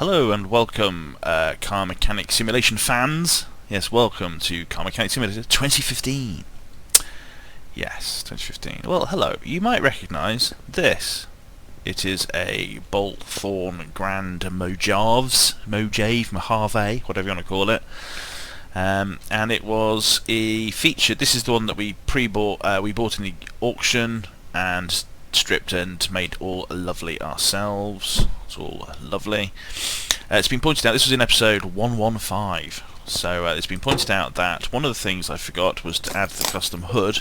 Hello and welcome, Car Mechanic Simulation fans. Yes, welcome to Car Mechanic Simulator 2015. Yes, 2015. Well, hello. You might recognise this. It is a Bolthorn Grand Mojave, whatever you want to call it. And it was featured. This is the one that we pre-bought. We bought in the auction and stripped and made all lovely ourselves. It's all lovely. It's been pointed out, this was in episode 115, so it's been pointed out that one of the things I forgot was to add the custom hood,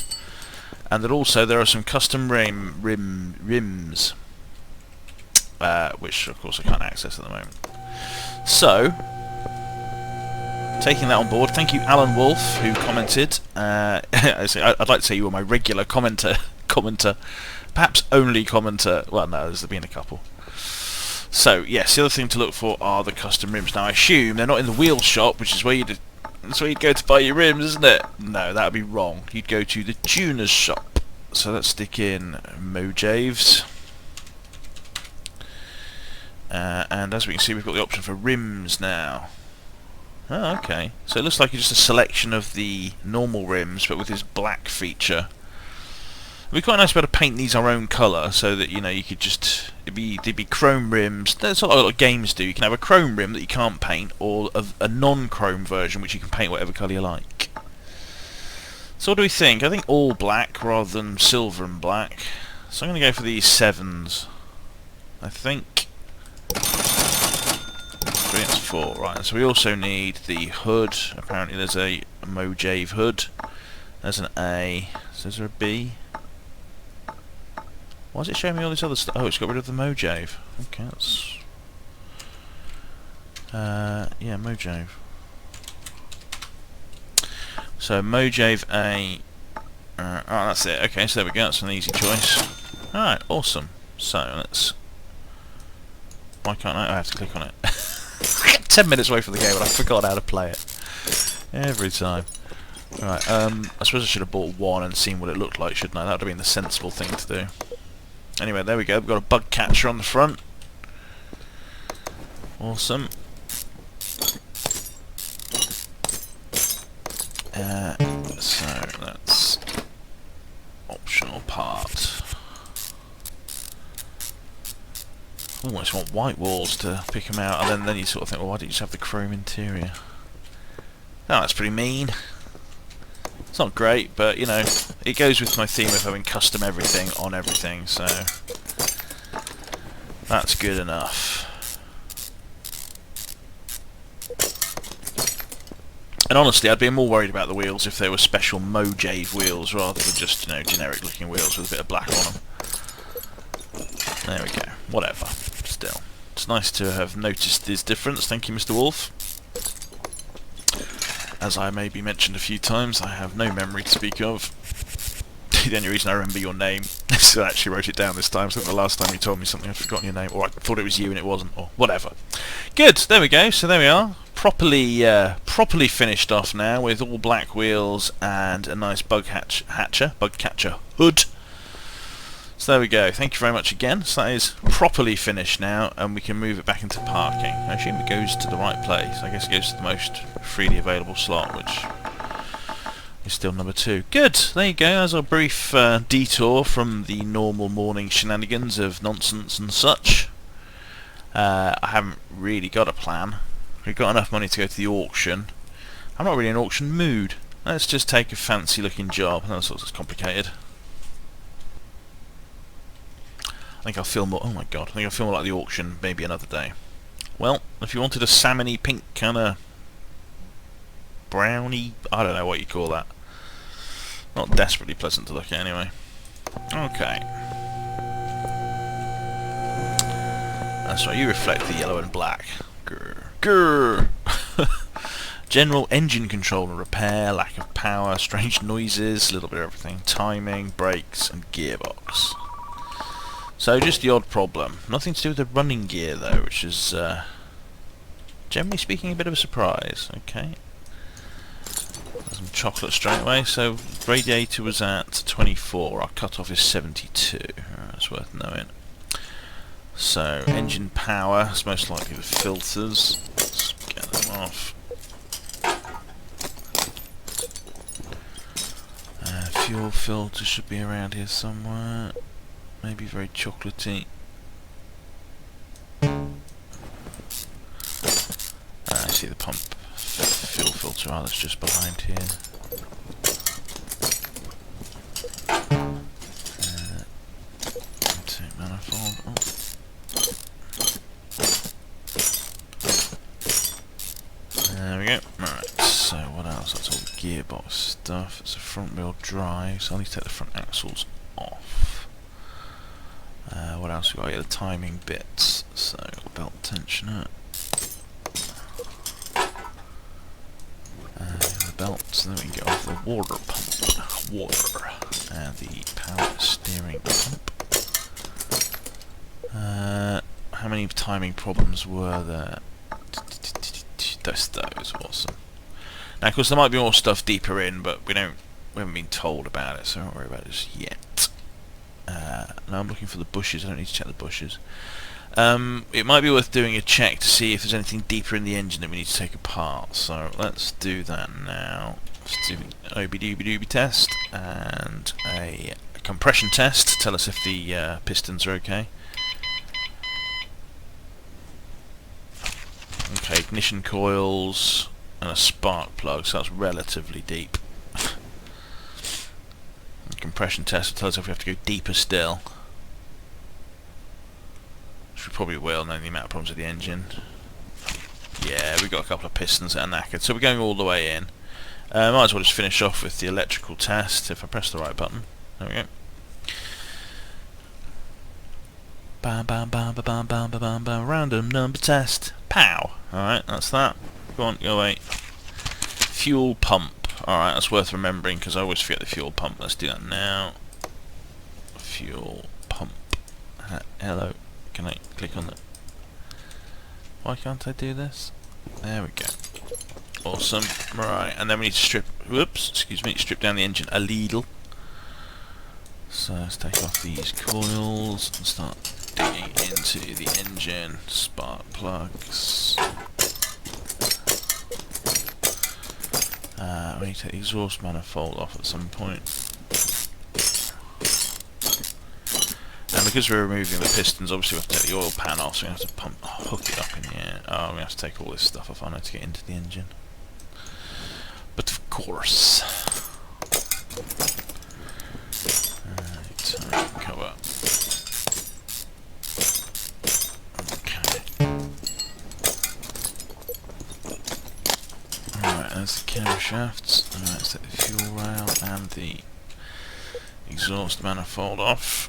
and that also there are some custom rims, which of course I can't access at the moment. So, taking that on board, thank you Alan Wolf, who commented. I'd like to say you were my regular commenter, perhaps only commenter. Well, no, there's been a couple. So yes, the other thing to look for are the custom rims. Now I assume they're not in the wheel shop, which is where you'd go to buy your rims, isn't it? No, that would be wrong. You'd go to the tuner's shop. So let's stick in Mojaves. And as we can see, we've got the option for rims now. Oh, okay. So it looks like it's just a selection of the normal rims, but with this black feature. It'd be quite nice to be able to paint these our own colour, so that you could just they'd be chrome rims. That's what a lot of games do. You can have a chrome rim that you can't paint, or a non-chrome version which you can paint whatever colour you like. So what do we think? I think all black rather than silver and black. So I'm going to go for these 7s. I think 3 and 4. Right. So we also need the hood. Apparently there's a Mojave hood. There's an A. So is there a B? Why is it showing me all this other stuff? Oh, it's got rid of the Mojave. Okay, that's... yeah, Mojave. So, Mojave A... oh, that's it. Okay, so there we go. That's an easy choice. Alright, awesome. So, let's... Why can't I? I have to click on it. 10 minutes away from the game and I forgot how to play it. Every time. Right, I suppose I should have bought one and seen what it looked like, shouldn't I? That would have been the sensible thing to do. Anyway, there we go. We've got a bug catcher on the front. Awesome. So that's optional part. Almost want white walls to pick them out, and then you sort of think, well, why don't you just have the chrome interior? Oh, that's pretty mean. It's not great, but it goes with my theme of having custom everything on everything, so that's good enough. And honestly, I'd be more worried about the wheels if they were special Mojave wheels rather than just generic looking wheels with a bit of black on them. There we go. Whatever. Still, it's nice to have noticed this difference. Thank you, Mr. Wolf. As I may be mentioned a few times, I have no memory to speak of. The only reason I remember your name is I actually wrote it down this time, so the last time you told me something I'd forgotten your name, or I thought it was you and it wasn't, or whatever. Good, there we go, so there we are. Properly finished off now with all black wheels and a nice bug catcher hood. So there we go, thank you very much again. So that is properly finished now, and we can move it back into parking. I assume it goes to the right place. I guess it goes to the most freely available slot, which is still number 2. Good, there you go, as a brief detour from the normal morning shenanigans of nonsense and such. I haven't really got a plan. We've got enough money to go to the auction. I'm not really in auction mood. Let's just take a fancy looking job. That's what's complicated. I think I'll film more. Oh my god! I think I'll film more like the auction maybe another day. Well, if you wanted a salmony pink kind of brownie, I don't know what you call that. Not desperately pleasant to look at anyway. Okay. That's right. You reflect the yellow and black. Grr. Grr. General engine control and repair, lack of power, strange noises, a little bit of everything, timing, brakes, and gearbox. So just the odd problem. Nothing to do with the running gear though, which is generally speaking a bit of a surprise. Okay. Some chocolate straight away. So radiator was at 24. Our cutoff is 72. That's worth knowing. So, engine power is most likely the filters. Let's get them off. Fuel filter should be around here somewhere. Maybe very chocolatey. I see the pump fuel filter. That's just behind here. Intake manifold. Oh. There we go. Right, so what else? That's all the gearbox stuff. It's a front wheel drive, so I need to take the front axles off. What else we got? Yeah, the timing bits. So, belt tensioner. The belts, and then we can get off the water pump. Water. And the power steering pump. How many timing problems were there? That was awesome. Now, of course, there might be more stuff deeper in, but we haven't been told about it, so don't worry about it just yet. Now I'm looking for the bushes. I don't need to check the bushes. It might be worth doing a check to see if there's anything deeper in the engine that we need to take apart. So let's do that now. Let's do an OB-DOB test and a compression test to tell us if the pistons are okay. Okay, ignition coils and a spark plug, so that's relatively deep. Compression test will tell us if we have to go deeper still. Which we probably will, knowing the amount of problems with the engine. Yeah, we've got a couple of pistons that are knackered, so we're going all the way in. Might as well just finish off with the electrical test if I press the right button. There we go. Bam bam bam bam bam bam bam bam. Random number test. Pow! Alright, that's that. Go on, go away. Fuel pump. Alright, that's worth remembering because I always forget the fuel pump. Let's do that now. Fuel pump. Hello. Can I click on it? Why can't I do this? There we go. Awesome. Right, and then we need to strip. Whoops, excuse me. Strip down the engine a little. So let's take off these coils and start digging into the engine. Spark plugs. We need to take the exhaust manifold off at some point. And because we're removing the pistons, obviously we have to take the oil pan off, so we have to hook it up in the air. Oh, we have to take all this stuff off, I know, to get into the engine. But of course. Time cover. Okay. Alright, there's the camshafts. Alright, let's take the fuel rail and the exhaust manifold off.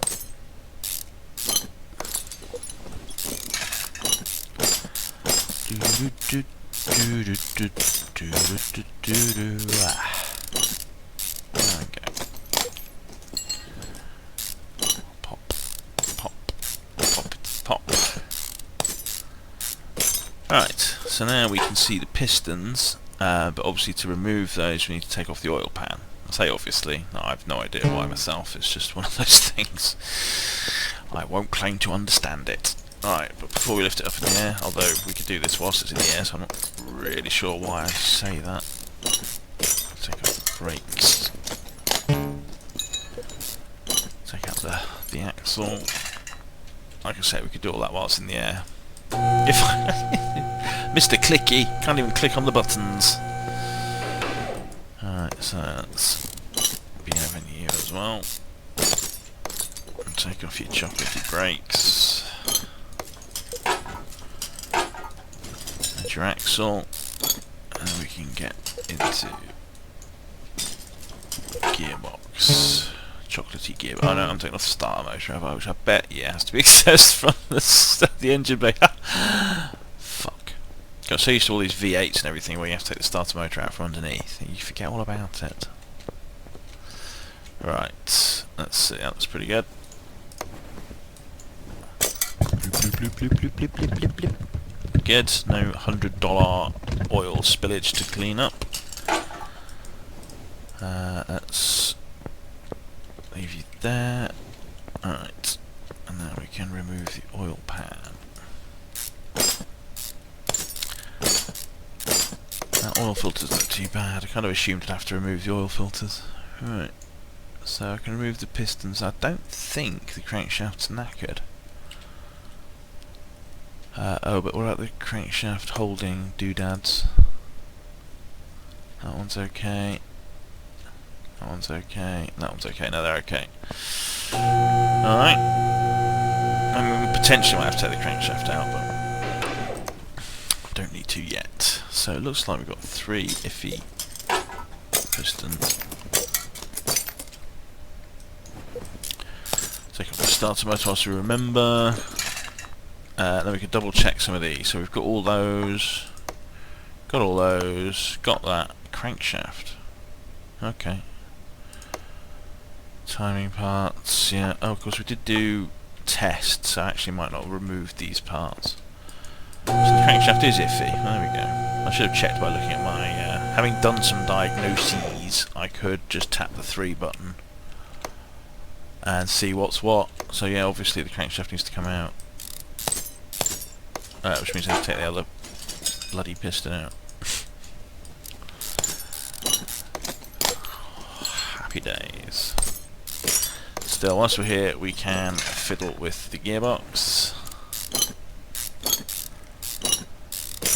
Okay. Pop, pop, pop, pop. Right, so now we can see the pistons, but obviously to remove those we need to take off the oil pan. I say obviously, no, I have no idea why myself, it's just one of those things. I won't claim to understand it. Right, but before we lift it up in the air, although we could do this whilst it's in the air, so I'm not really sure why I say that. Take off the brakes. Take out the axle. Like I said, we could do all that whilst in the air. If I Mr. Clicky can't even click on the buttons. Alright, so let's be having here as well. And take off your chocolatey brakes. And your axle. And then we can get into gearbox. Chocolatey gearbox. Oh no, I'm taking off the starter motor, which I bet, yeah, has to be accessed from the engine bay. Fuck. Got so used to all these V8s and everything where you have to take the starter motor out from underneath. You forget all about it. Right, let's see, that's pretty good. Good, no $100 oil spillage to clean up. Let's leave you there. Alright, and now we can remove the oil pan. That oil filter's not too bad. I kind of assumed I'd have to remove the oil filters. Right. So I can remove the pistons. I don't think the crankshaft's knackered. Oh, but what about the crankshaft holding doodads? That one's okay. That one's okay. That one's okay. No, they're okay. Alright. I mean, potentially might have to take the crankshaft out, but I don't need to yet. So it looks like we've got 3 iffy pistons. Take off the starter motor whilst we remember. Then we can double check some of these. So we've got all those. Got all those. Got that crankshaft. Okay. Timing parts. Yeah. Oh, of course we did do tests. So I actually might not remove these parts. So the crankshaft is iffy. There we go. I should have checked by looking at my... having done some diagnoses, I could just tap the 3 button and see what's what. So yeah, obviously the crankshaft needs to come out. Which means I have to take the other bloody piston out. Happy days. Still, once we're here, we can fiddle with the gearbox.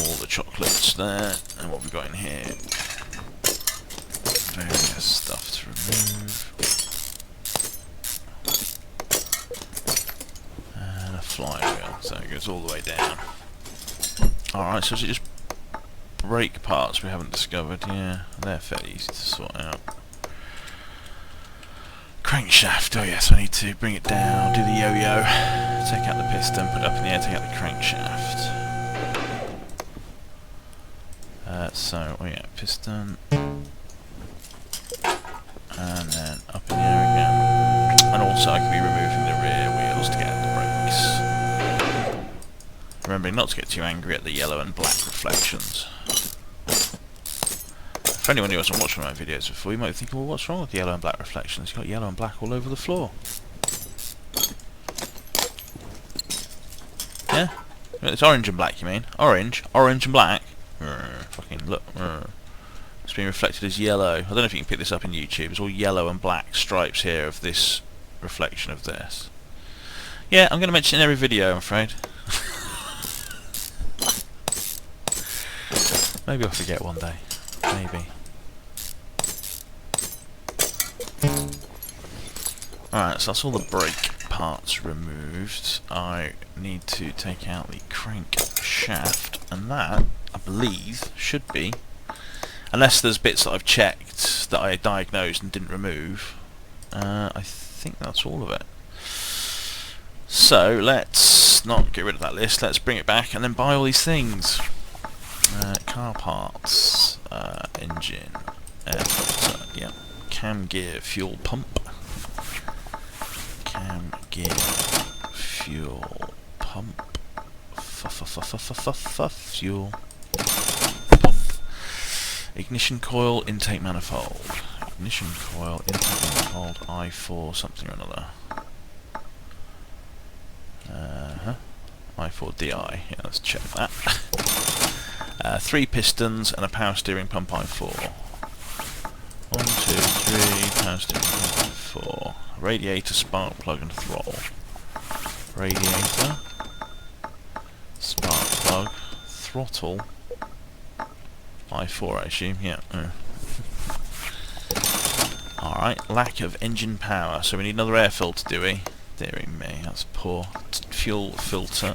All the chocolates there, and what we've got in here. Various stuff to remove. And a flywheel, so it goes all the way down. Alright, so is it just brake parts we haven't discovered? Yeah, they're fairly easy to sort out. Crankshaft, oh yes, I need to bring it down, do the yo-yo, take out the piston, put it up in the air, take out the crankshaft. So, oh yeah, piston, and then up in the air again. And also I can be removing the rear wheels to get at the brakes. Remembering not to get too angry at the yellow and black reflections. For anyone who hasn't watched one of my videos before, you might think, well, what's wrong with the yellow and black reflections? You've got yellow and black all over the floor. Yeah? It's orange and black, you mean? Orange and black? Fucking look. It's being reflected as yellow. I don't know if you can pick this up in YouTube. It's all yellow and black stripes here of this reflection of this. Yeah, I'm going to mention it in every video, I'm afraid. Maybe I'll forget one day. Maybe. Alright, so that's all the brake parts removed. I need to take out the crankshaft, and that, I believe, should be, unless there's bits that I've checked that I diagnosed and didn't remove, I think that's all of it. So let's not get rid of that list, let's bring it back and then buy all these things. Car parts, engine, air filter, yeah, cam gear, fuel pump, cam gear, fuel pump, fuel pump, ignition coil, intake manifold, ignition coil, intake manifold, I4 something or another, I4DI, yeah, let's check that. 3 pistons and a power steering pump I4. 1, 2, 3, power steering pump I4. Radiator, spark plug and throttle. Radiator, spark plug, throttle, I4 I assume, yeah. Alright, lack of engine power, so we need another air filter, do we? Dearie me, that's poor. Fuel filter.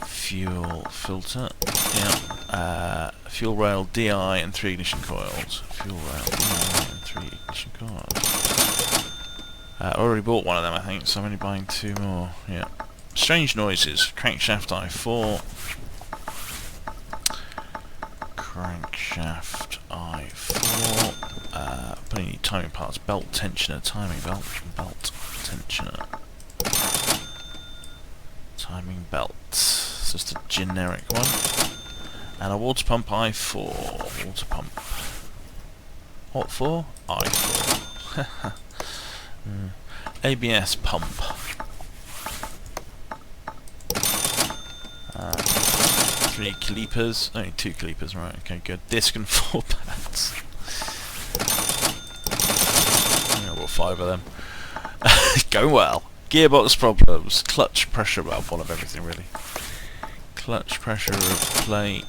Fuel filter, yeah. Fuel rail DI and 3 ignition coils. Fuel rail DI and 3 ignition coils. I already bought one of them, I think, so I'm only buying 2 more. Yeah. Strange noises. Crankshaft I4. Crankshaft I4. Putting any timing parts. Belt tensioner. Timing belt. Belt tensioner. Timing belt. It's just a generic one. And a water pump I4. Water pump. What for? I4. ABS pump. 3 calipers. Only 2 calipers, right? Okay, good. Disc and 4 pads. I got 5 of them. Going well. Gearbox problems. Clutch pressure. Well, one of everything really. Clutch pressure of plate.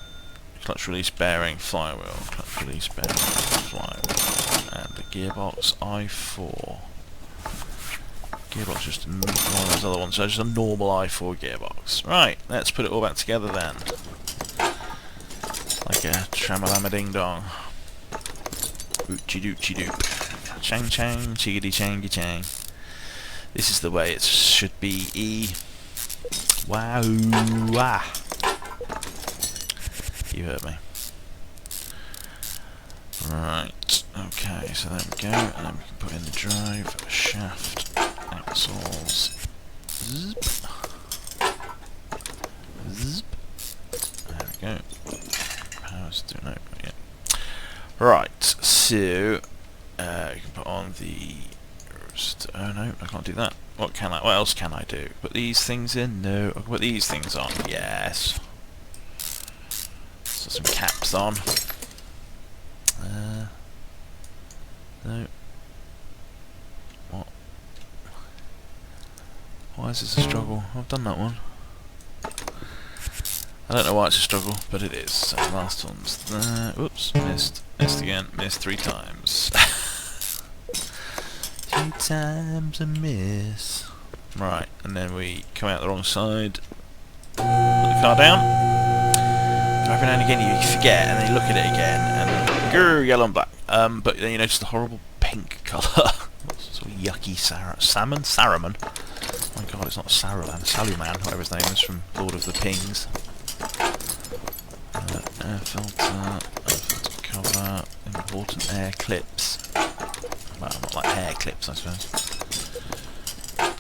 Clutch release bearing, flywheel. Clutch release bearing, flywheel. And the gearbox I4. Gearbox just one of those other ones. So just a normal I4 gearbox. Right, let's put it all back together then. Like a tramalama ding dong. Oochie doochie doop. Chang chang, chiggity changy chang. This is the way it should be. Wow. Ah. You heard me. Right. Okay, so there we go. And then we can put in the drive, shaft, axles. Zip. Zip. There we go. Power's doing no, yeah. Right, so you can put on the. Oh no, I can't do that. What else can I do? Put these things in? No. I can put these things on. Yes. So some caps on. No. What? Why is this a struggle? I've done that one. I don't know why it's a struggle, but it is. So last one's there. Oops, missed. Missed again. Missed 3 times. 3 times a miss. Right, and then we come out the wrong side. Put the car down. Every now and again you forget, and then you look at it again, and grrr, yellow and black. But then you notice the horrible pink colour. Sort of yucky salmon? Saruman. Oh my god, it's not Saruman. Saluman, whatever his name is, from Lord of the Pings. Air filter cover, important air clips. Well, not like hair clips, I suppose.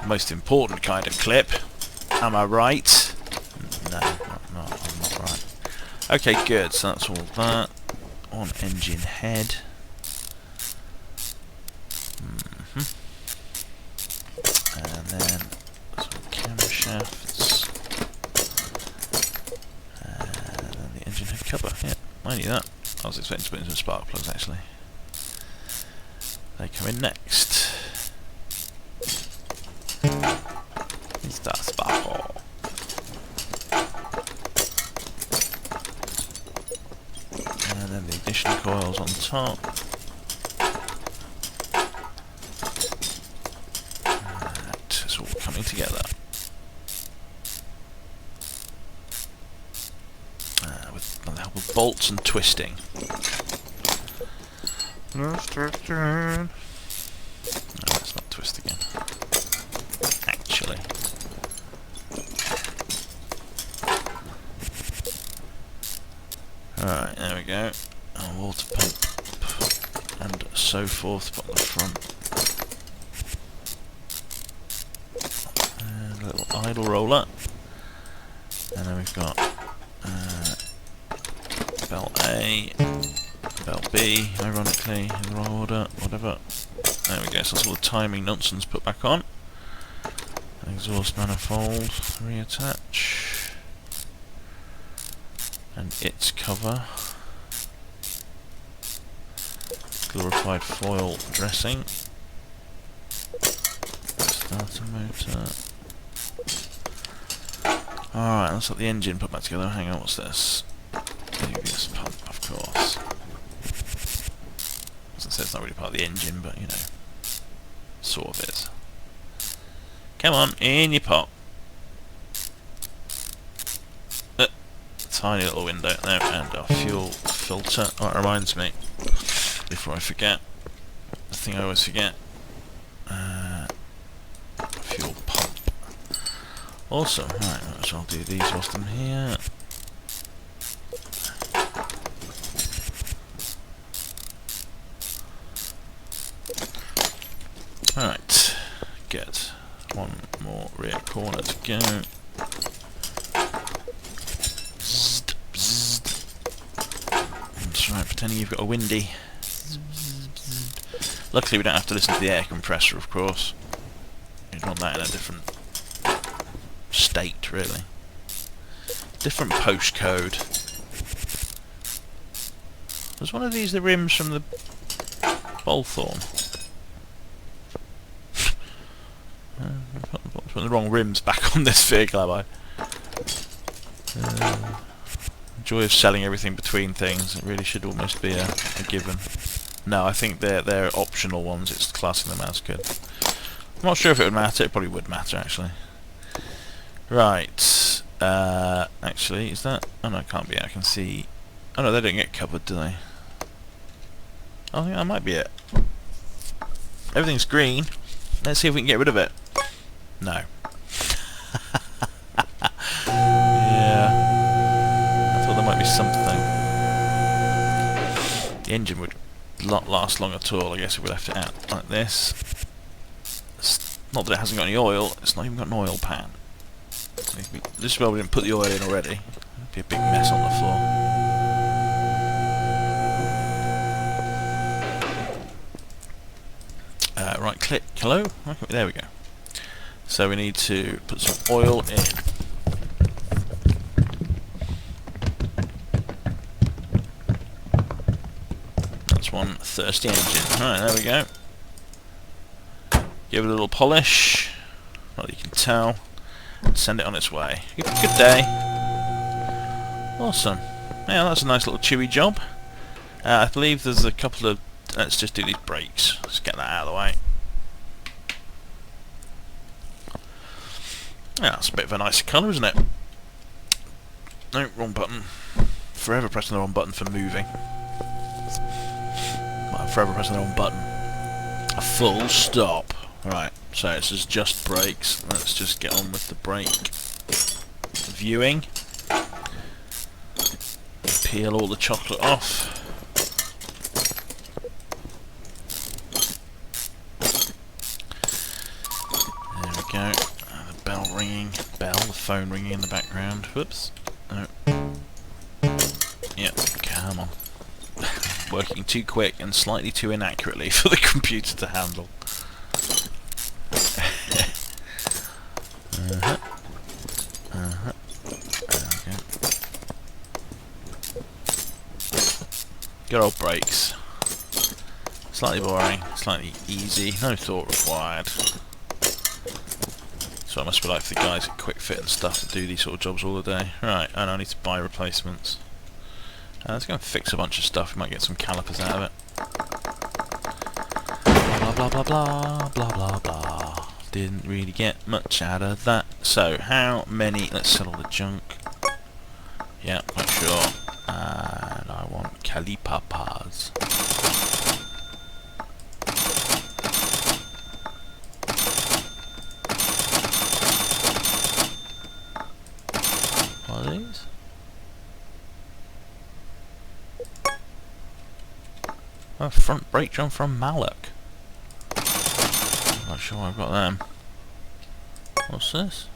Most important kind of clip. Am I right? No, I'm not right. Okay, good. So that's all that. On engine head. And then some camera shafts. And then the engine head cover. Yeah, I knew that. I was expecting to put in some spark plugs actually. They come in next. Mr. Sparkle. And then the ignition coils on top. And it's all coming together. With the help of bolts and twisting. No, let's not twist again. Actually. Alright, there we go. A water pump and so forth, put on the front. And a little idle roller. And then we've got belt A, belt B, ironically, in the wrong order, whatever. There we go, so that's all the timing nonsense put back on. Exhaust manifold, reattach. And its cover. Glorified foil dressing. Starter motor. Alright, let's let the engine put back together. Hang on, what's this? ABS pump, of course. As I said, it's not really part of the engine, but you know, sort of is. Come on, in your pot. Tiny little window there, and our fuel filter. Oh, it reminds me, before I forget, the thing I always forget, fuel pump. Also, right, so I'll do these whilst I'm here. Right, get one more rear corner to go. Bzzzt, bzzzt. That's right, pretending you've got a windy. Luckily we don't have to listen to the air compressor, of course. You want that in a different state, really. Different postcode. Was one of these the rims from the Bolthorn? I've put the wrong rims back on this vehicle, have I? Joy of selling everything between things. It really should almost be a given. No, I think they're optional ones. It's classing them as good. I'm not sure if it would matter. It probably would matter, actually. Right. Actually, is that... Oh no, it can't be. I can see... Oh no, they don't get covered, do they? I think that might be it. Everything's green. Let's see if we can get rid of it. No. Yeah. I thought there might be something. The engine would not last long at all, I guess, if we left it out like this. It's not that it hasn't got any oil, it's not even got an oil pan. This is why we didn't put the oil in already. It'd be a big mess on the floor. Right click, hello? Okay, there we go. So we need to put some oil in. That's one thirsty engine. Alright, there we go. Give it a little polish, well you can tell, and send it on its way. Good day. Awesome. Yeah, that's a nice little chewy job. I believe there's a couple of... Let's just do these brakes. Let's get that out of the way. Yeah, that's a bit of a nicer colour, isn't it? No, wrong button. Forever pressing the wrong button for moving. Well, I'm forever pressing the wrong button. A full stop. Right, so this is just brakes. Let's just get on with the brake viewing. Peel all the chocolate off. There we go. The bell ringing. The phone ringing in the background. Whoops. No. Yep, come on. Working too quick and slightly too inaccurately for the computer to handle. Okay. Good old brakes. Slightly boring, slightly easy, no thought required. So it must be like for the guys at Quick Fit and stuff that do these sort of jobs all the day. Right, and I need to buy replacements. Let's go and fix a bunch of stuff, we might get some calipers out of it. Blah blah blah blah, blah blah blah. Didn't really get much out of that. So, how many... Let's sell all the junk. Yeah, quite sure. And I want calipers. What are these? Oh, front brake drum from Malloc. Not sure I've got them. What's this?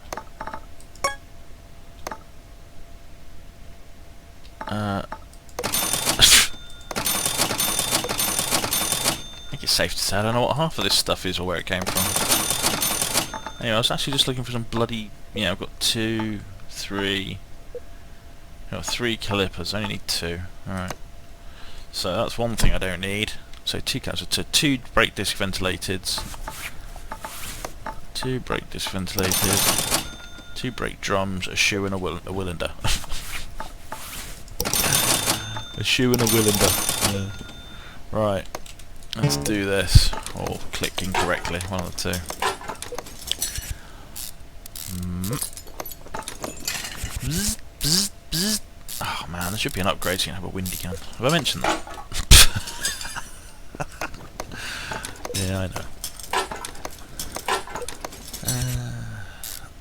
I think it's safe to say I don't know what half of this stuff is or where it came from. Anyway, I was actually just looking for some bloody... Yeah, I've got 2, 3... I've got 3 calipers, I only need 2. Alright. So that's one thing I don't need. So 2 calipers, so 2 brake disc ventilateds. 2 brake disc ventilated, 2 brake drums, a shoe and a Willinder. A shoe and a Willinder. Yeah. Right, let's do this. Or click incorrectly, one of the two. Bzz, bzz, bzz. Oh man, there should be an upgrade so you can have a windy gun. Have I mentioned that? Yeah, I know.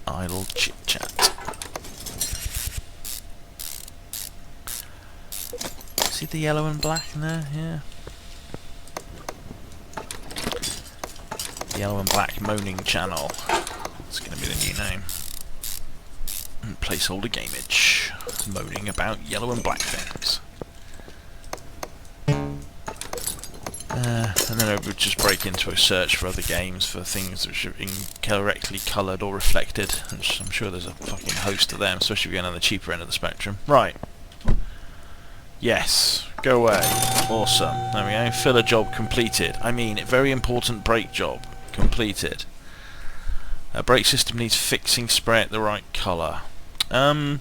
Idle chit chat. See the yellow and black in there? Yeah. Yellow and black moaning channel. That's going to be the new name. And placeholder gameage. Moaning about yellow and black things. And then I would just break into a search for other games for things which are incorrectly coloured or reflected. Which I'm sure there's a fucking host of them, especially if you're going on the cheaper end of the spectrum. Right. Yes. Go away. Awesome. There we go. Filler job completed. I mean, very important brake job completed. Brake system needs fixing. Spray it the right colour. I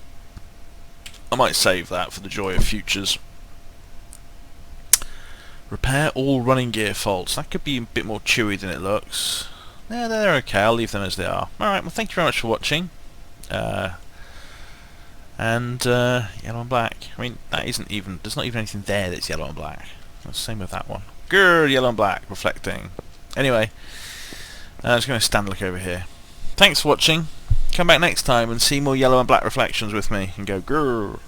might save that for the joy of futures. Repair all running gear faults. That could be a bit more chewy than it looks. Yeah, they're okay. I'll leave them as they are. Alright, well thank you very much for watching. Yellow and black. I mean, that isn't even... There's not even anything there that's yellow and black. That's the same with that one. Grrr, yellow and black, reflecting. Anyway, I'm just going to stand look over here. Thanks for watching. Come back next time and see more yellow and black reflections with me and go grrr.